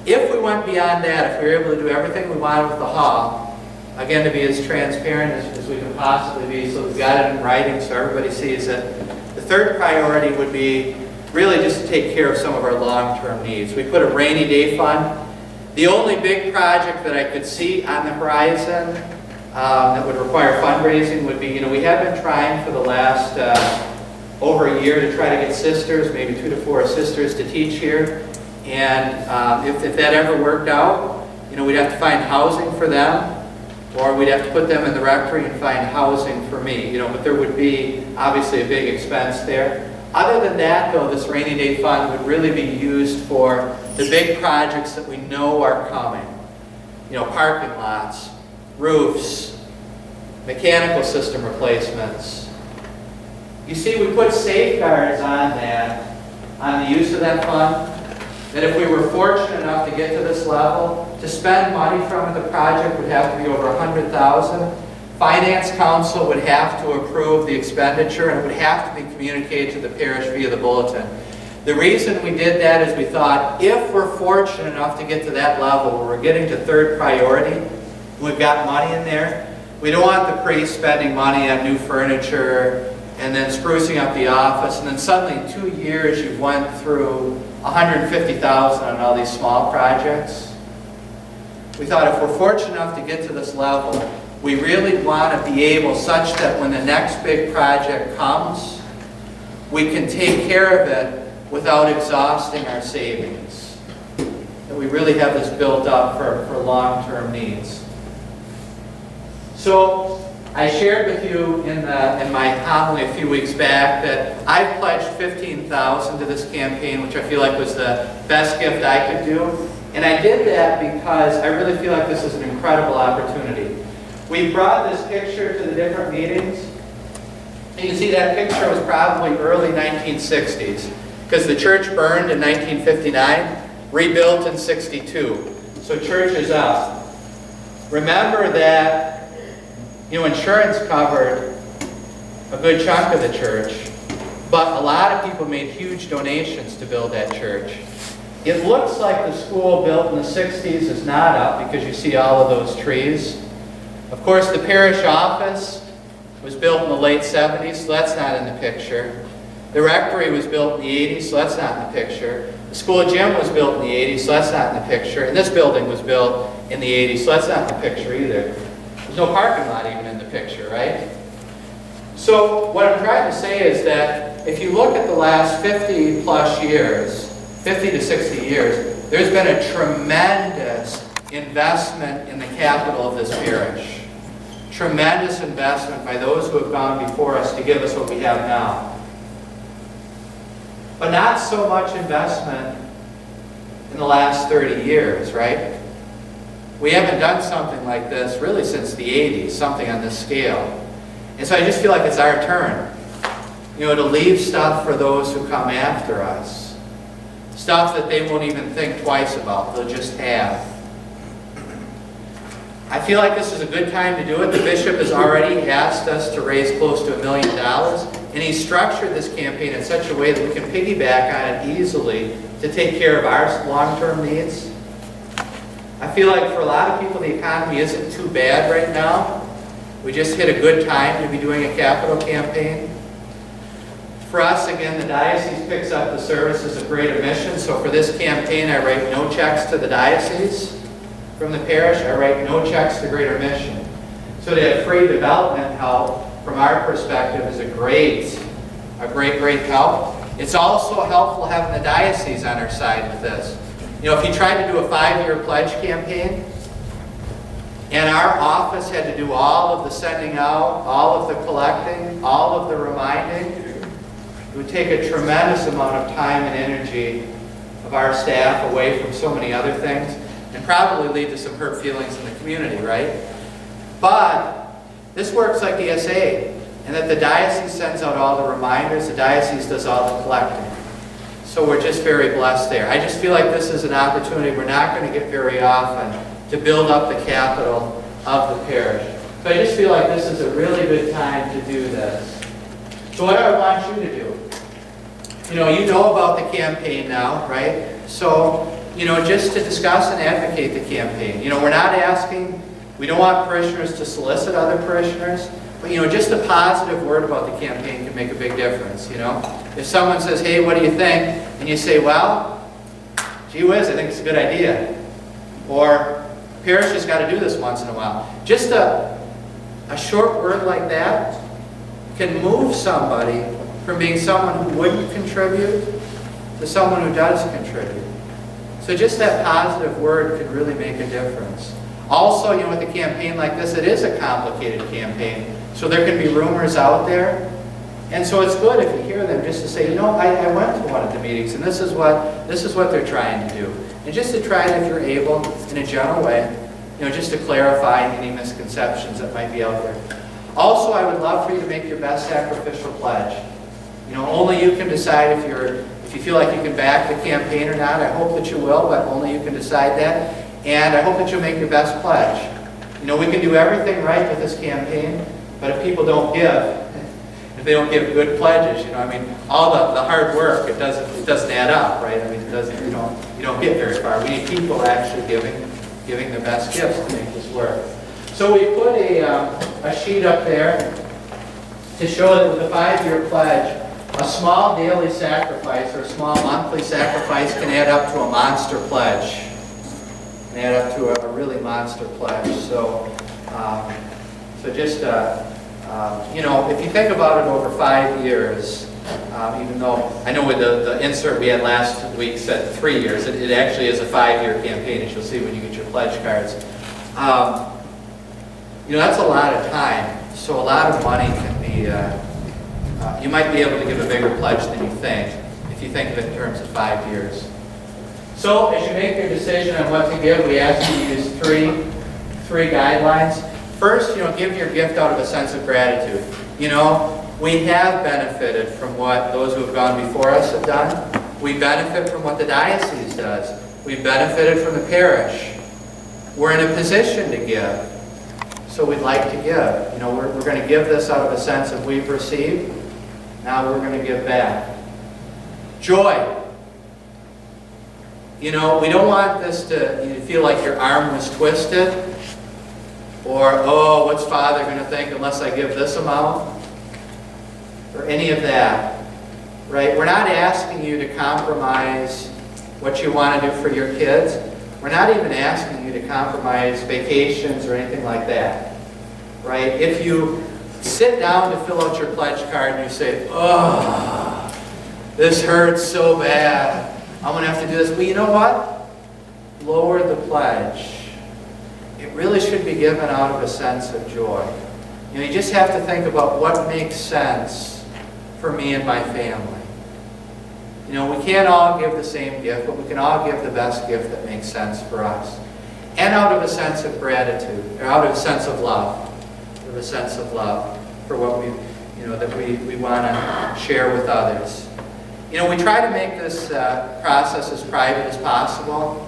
if we went beyond that, if we were able to do everything we wanted with the hall, again, to be as transparent as we can possibly be, so we've got it in writing so everybody sees it, the third priority would be really just to take care of some of our long-term needs. We put a rainy day fund. The only big project that I could see on the horizon that would require fundraising would be, we have been trying for the last over a year to try to get sisters, maybe 2 to 4 sisters to teach here. And if that ever worked out, we'd have to find housing for them, or we'd have to put them in the rectory and find housing for me. But there would be obviously a big expense there. Other than that, though, this rainy day fund would really be used for the big projects that we know are coming. Parking lots, roofs, mechanical system replacements. You see, we put safeguards on that, on the use of that fund, that if we were fortunate enough to get to this level, to spend money from it, the project would have to be over $100,000. Finance Council would have to approve the expenditure, and it would have to be communicated to the parish via the bulletin. The reason we did that is we thought, if we're fortunate enough to get to that level where we're getting to third priority, we've got money in there, we don't want the priest spending money on new furniture and then sprucing up the office, and then suddenly in 2 years you've went through $150,000 on all these small projects. We thought if we're fortunate enough to get to this level, we really want to be able such that when the next big project comes, we can take care of it without exhausting our savings. That we really have this built up for long-term needs. So I shared with you in my homily a few weeks back that I pledged $15,000 to this campaign, which I feel like was the best gift I could do. And I did that because I really feel like this is an incredible opportunity. We brought this picture to the different meetings. You can see that picture was probably early 1960s because the church burned in 1959, rebuilt in 62. So church is up. Remember that insurance covered a good chunk of the church, but a lot of people made huge donations to build that church. It looks like the school built in the 60s is not up because you see all of those trees. Of course, the parish office was built in the late 70s, so that's not in the picture. The rectory was built in the 80s, so that's not in the picture. The school gym was built in the 80s, so that's not in the picture. And this building was built in the 80s, so that's not in the picture either. There's no parking lot even in the picture, right? So what I'm trying to say is that if you look at the last 50 plus years, 50 to 60 years, there's been a tremendous investment in the capital of this parish. Tremendous investment by those who have gone before us to give us what we have now. But not so much investment in the last 30 years, right? We haven't done something like this really since the 80s, something on this scale. And so I just feel like it's our turn, to leave stuff for those who come after us. Stuff that they won't even think twice about, they'll just have. I feel like this is a good time to do it. The bishop has already asked us to raise close to $1 million, and he's structured this campaign in such a way that we can piggyback on it easily to take care of our long-term needs. I feel like for a lot of people the economy isn't too bad right now. We just hit a good time to be doing a capital campaign. For us, again, the diocese picks up the services of greater mission, so for this campaign I write no checks to the diocese. From the parish, I write no checks to Greater Mission. So to have free development help, from our perspective, is a great help. It's also helpful having the diocese on our side with this. If you tried to do a 5-year pledge campaign, and our office had to do all of the sending out, all of the collecting, all of the reminding, it would take a tremendous amount of time and energy of our staff away from so many other things, and probably lead to some hurt feelings in the community, right? But this works like ESA, and that the diocese sends out all the reminders, the diocese does all the collecting. So we're just very blessed there. I just feel like this is an opportunity we're not going to get very often to build up the capital of the parish. So I just feel like this is a really good time to do this. So what do I want you to do? You know about the campaign now, right? So just to discuss and advocate the campaign. We're not asking, we don't want parishioners to solicit other parishioners, but just a positive word about the campaign can make a big difference. If someone says, hey, what do you think? And you say, well, gee whiz, I think it's a good idea. Or, parish has got to do this once in a while. Just a short word like that can move somebody from being someone who wouldn't contribute to someone who does contribute. So just that positive word can really make a difference. Also, with a campaign like this, it is a complicated campaign. So there can be rumors out there. And so it's good if you hear them just to say, I went to one of the meetings and this is what they're trying to do. And just to try it if you're able, in a general way, just to clarify any misconceptions that might be out there. Also, I would love for you to make your best sacrificial pledge. Only you can decide if you feel like you can back the campaign or not. I hope that you will, but only you can decide that. And I hope that you'll make your best pledge. We can do everything right with this campaign, but if people don't give, if they don't give good pledges, all the hard work, it doesn't add up, right? It doesn't. You don't get very far. We need people actually giving their best gifts to make this work. So we put a sheet up there to show that with a 5-year pledge, a small daily sacrifice or a small monthly sacrifice can add up to a monster pledge. Can add up to a really monster pledge. So, just if you think about it over 5 years, even though I know with the insert we had last week said 3 years, it actually is a 5-year campaign, as you'll see when you get your pledge cards. That's a lot of time. So a lot of money can be, you might be able to give a bigger pledge than you think, if you think of it in terms of 5 years. So as you make your decision on what to give, we ask you to use three guidelines. First, give your gift out of a sense of gratitude. We have benefited from what those who have gone before us have done. We benefit from what the diocese does. We benefited from the parish. We're in a position to give. So we'd like to give. We're going to give this out of a sense of we've received. Now we're going to give back. Joy. We don't want this to feel like your arm was twisted, or, oh, what's Father going to think unless I give this amount, or any of that, right? We're not asking you to compromise what you want to do for your kids. We're not even asking you to compromise vacations or anything like that, right? If you sit down to fill out your pledge card and you say, oh, this hurts so bad, I'm going to have to do this. Well, you know what? Lower the pledge. It really should be given out of a sense of joy. You just have to think about what makes sense for me and my family. We can't all give the same gift, but we can all give the best gift that makes sense for us. And out of a sense of gratitude, or out of a sense of love. Out of a sense of love for what we want to share with others. We try to make this process as private as possible.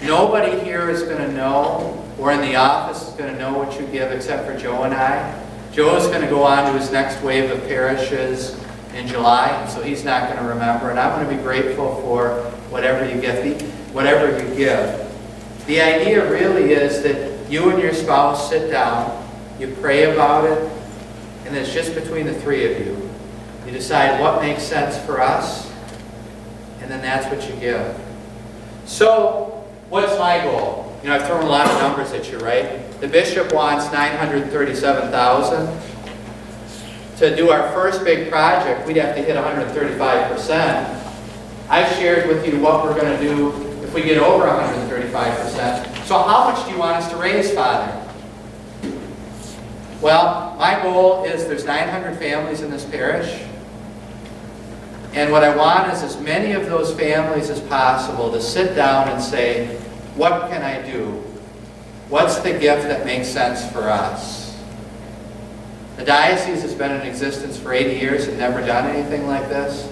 Nobody here is going to know, or in the office is going to know what you give except for Joe and I. Joe is going to go on to his next wave of parishes in July, and so he's not going to remember. And I'm going to be grateful for whatever you give. The idea really is that you and your spouse sit down, you pray about it, and it's just between the three of you. You decide what makes sense for us, and then that's what you give. So, what's my goal? I've thrown a lot of numbers at you, right? The bishop wants $937,000. To do our first big project, we'd have to hit 135%. I've shared with you what we're going to do if we get over 135%. So how much do you want us to raise, Father? Well, my goal is there's 900 families in this parish. And what I want is as many of those families as possible to sit down and say, what can I do? What's the gift that makes sense for us? The diocese has been in existence for 80 years and never done anything like this.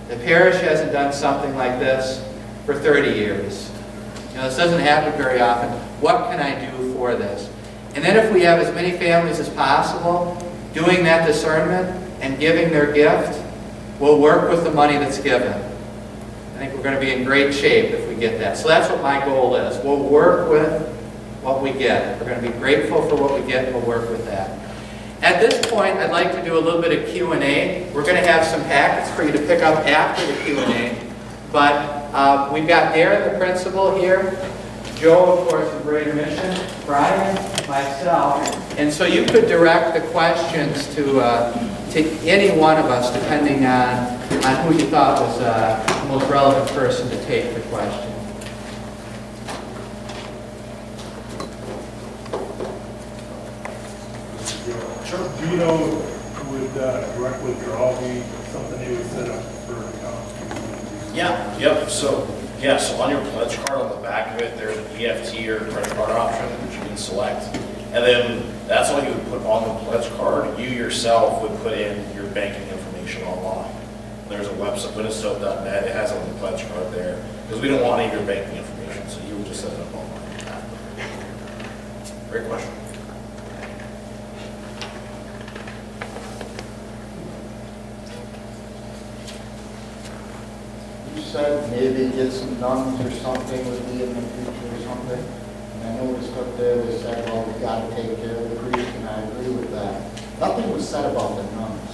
The parish hasn't done something like this for 30 years. This doesn't happen very often. What can I do for this? And then if we have as many families as possible doing that discernment and giving their gift, we'll work with the money that's given. I think we're going to be in great shape if we we get that. So that's what my goal is. We'll work with what we get. We're going to be grateful for what we get, and we'll work with that. At this point, I'd like to do a little bit of Q&A. We're going to have some packets for you to pick up after the Q&A. But we've got Darren, the principal, here. Joe, of course, from Greater Mission. Brian, myself. And so you could direct the questions to any one of us, depending on who you thought was the most relevant person to take the question. Sure. Do you know, would direct withdrawal be something you would set up for accounts? Yeah, yep. So on your pledge card on the back of it, there's an EFT or credit card option which you can select. And then that's all you would put on the pledge card. You yourself would put in your banking information online. There's a website, winnestoke.net, it has on the pledge card there. Because we don't want any of your banking information, so you would just set it up online. Great question. You said maybe get some nuns or something would be in the future or something. And I noticed up there they said, well, we got to take care of the priest, and I agree with that. Nothing was said about the nuns.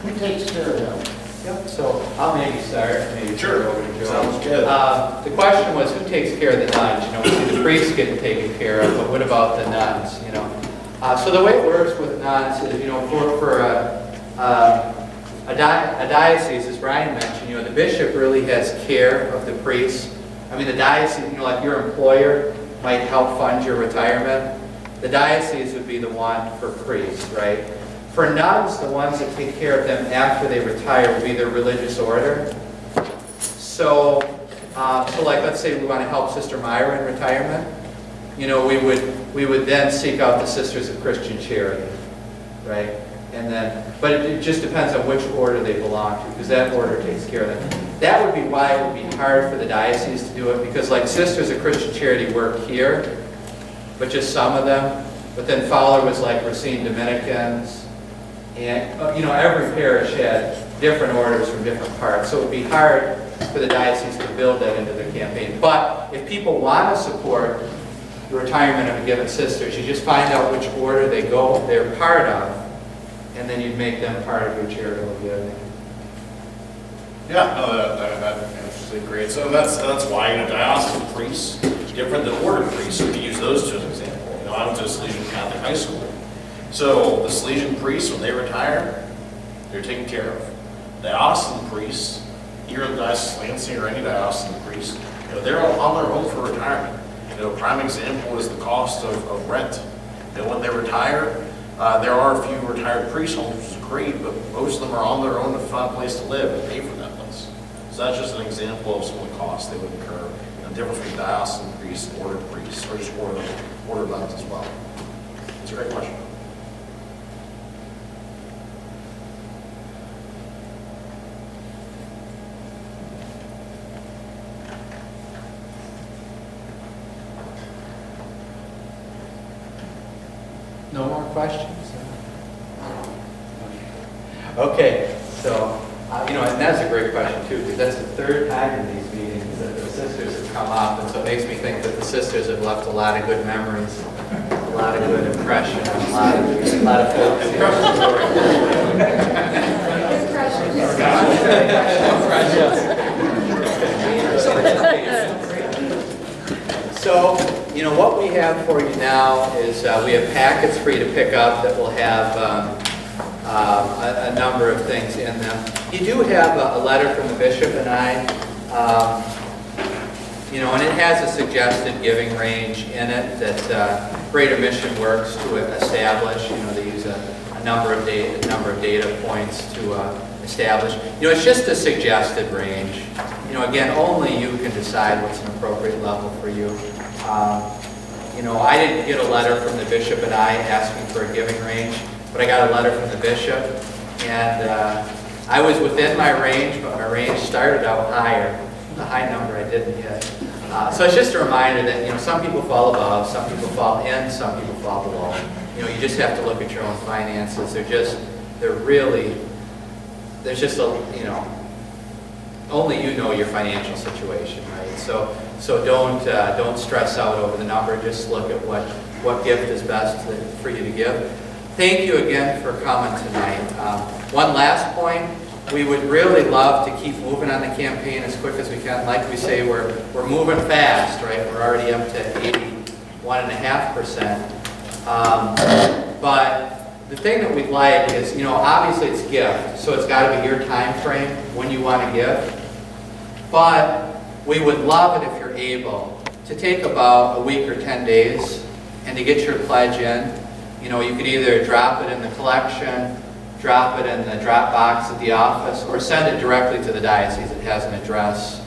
Who takes care of them? Yep, so I'll maybe start, maybe turn it over to Joe. Sounds good. The question was, who takes care of the nuns? You know, we see the priests getting taken care of, but what about the nuns, you know? So the way it works with nuns is, you know, for a diocese, as Brian mentioned, you know, the bishop really has care of the priests. I mean, the diocese, you know, like your employer might help fund your retirement. The diocese would be the one for priests, right? For nuns, the ones that take care of them after they retire would be their religious order. So like, let's say we want to help Sister Myra in retirement. You know, we would then seek out the Sisters of Christian Charity, right? And then, but it just depends on which order they belong to, because that order takes care of them. That would be why it would be hard for the diocese to do it, because like Sisters of Christian Charity work here, but just some of them. But then Fowler was like Racine Dominicans. And, you know, every parish had different orders from different parts. So it would be hard for the diocese to build that into their campaign. But if people want to support the retirement of a given sisters, you just find out which order they're part of, and then you'd make them part of your charitable giving. Yeah, no, that's actually great. So that's why, you know, diocesan priests, different than ordered priests, so we can use those two as an example. You know, I went to a Salesian Catholic high school. So the Salesian priests, when they retire, they're taken care of. Diocesan priests, here in Diocese of Lansing or any diocesan priest, you know, they're on their own for retirement. You know, a prime example is the cost of rent. You know, when they retire, there are a few retired priest homes, which is great, but most of them are on their own to find a place to live and pay for that place. So that's just an example of some of the costs they would incur. You know, the difference between diocesan priests and ordered priests, or just ordered nuns as well. It's a great question. No more questions? Okay, so, you know, and that's a great question too, because that's the third time in these meetings that the sisters have come up, and so it makes me think that the sisters have left a lot of good memories, a lot of good impressions, a lot of folks. So, you know, what we have for you now is we have packets for you to pick up that will have a number of things in them. You do have a letter from the bishop and I, you know, and it has a suggested giving range in it that Greater Mission works to establish. You know, they use a number of data points to establish. You know, it's just a suggested range. You know, again, only you can decide what's an appropriate level for you. You know, I didn't get a letter from the bishop and I asking for a giving range, but I got a letter from the bishop, and I was within my range, but my range started out higher. The high number I didn't get. So it's just a reminder that, you know, some people fall above, some people fall in, some people fall below. You know, you just have to look at your own finances. There's just a, you know, only you know your financial situation, right? So don't stress out over the number. Just look at what gift is best for you to give. Thank you again for coming tonight. One last point. We would really love to keep moving on the campaign as quick as we can. Like we say, we're moving fast, right? We're already up to 81.5%. But the thing that we'd like is, obviously it's gift, so it's got to be your time frame when you want to give. But we would love it if you're able to take about a week or 10 days and to get your pledge in. You could either drop it in the collection, drop it in the drop box at the office, or send it directly to the diocese. It has an address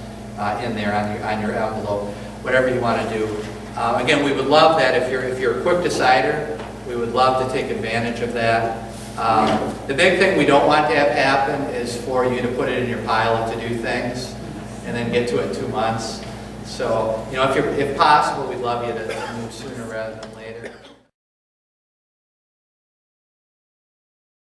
in there on your envelope, whatever you want to do. Again, we would love that if you're a quick decider. We would love to take advantage of that. The big thing we don't want to have happen is for you to put it in your pile to do things and then get to it in 2 months. So, if possible, we'd love you to move sooner rather than later.